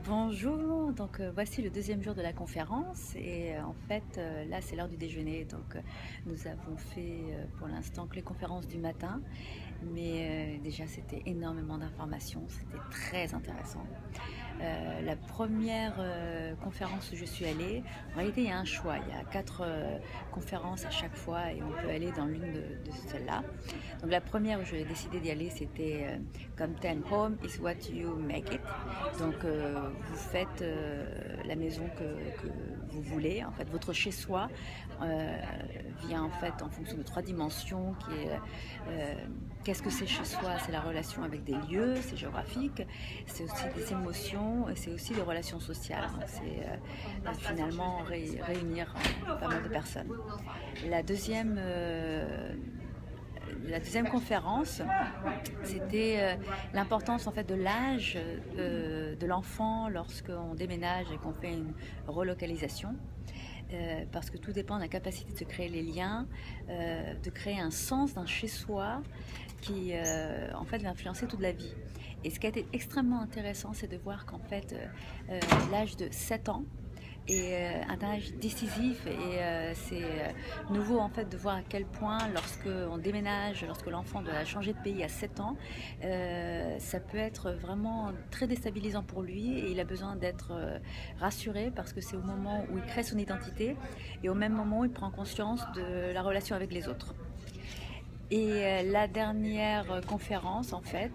Bonjour, donc voici le deuxième jour de la conférence et en fait là c'est l'heure du déjeuner donc nous avons fait pour l'instant que les conférences du matin mais déjà c'était énormément d'informations, c'était très intéressant. La première conférence où je suis allée, en réalité il y a un choix, il y a quatre conférences à chaque fois et on peut aller dans l'une de celles-là. Donc la première où j'ai décidé d'y aller c'était comme thème Home is what you make it. Donc vous faites la maison que vous voulez, en fait votre chez-soi euh, vient en fait en fonction de trois dimensions qui est qu'est-ce que c'est chez soi, c'est la relation avec des lieux, c'est géographique, c'est aussi des émotions et c'est aussi des relations sociales. Donc c'est finalement réunir pas mal de personnes. La deuxième la deuxième conférence, c'était l'importance en fait de l'âge de l'enfant lorsqu'on déménage et qu'on fait une relocalisation. Parce que tout dépend de la capacité de se créer les liens, de créer un sens d'un chez-soi qui en fait va influencer toute la vie. Et ce qui a été extrêmement intéressant, c'est de voir qu'en fait l'âge de 7 ans et un âge décisif et c'est nouveau en fait de voir à quel point lorsque on déménage, lorsque l'enfant doit changer de pays à 7 ans, ça peut être vraiment très déstabilisant pour lui et il a besoin d'être rassuré parce que c'est au moment où il crée son identité et au même moment où il prend conscience de la relation avec les autres. Et la dernière conférence, en fait,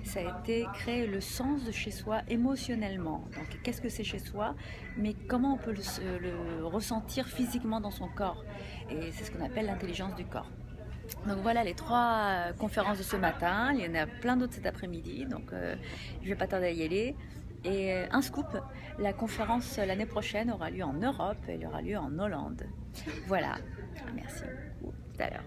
ça a été créer le sens de chez soi émotionnellement. Donc, qu'est-ce que c'est chez soi, mais comment on peut le ressentir physiquement dans son corps. Et c'est ce qu'on appelle l'intelligence du corps. Donc voilà les trois conférences de ce matin. Il y en a plein d'autres cet après-midi, donc je ne vais pas tarder à y aller. Et un scoop, la conférence l'année prochaine aura lieu en Europe, elle aura lieu en Hollande. Voilà, merci beaucoup. Tout à l'heure.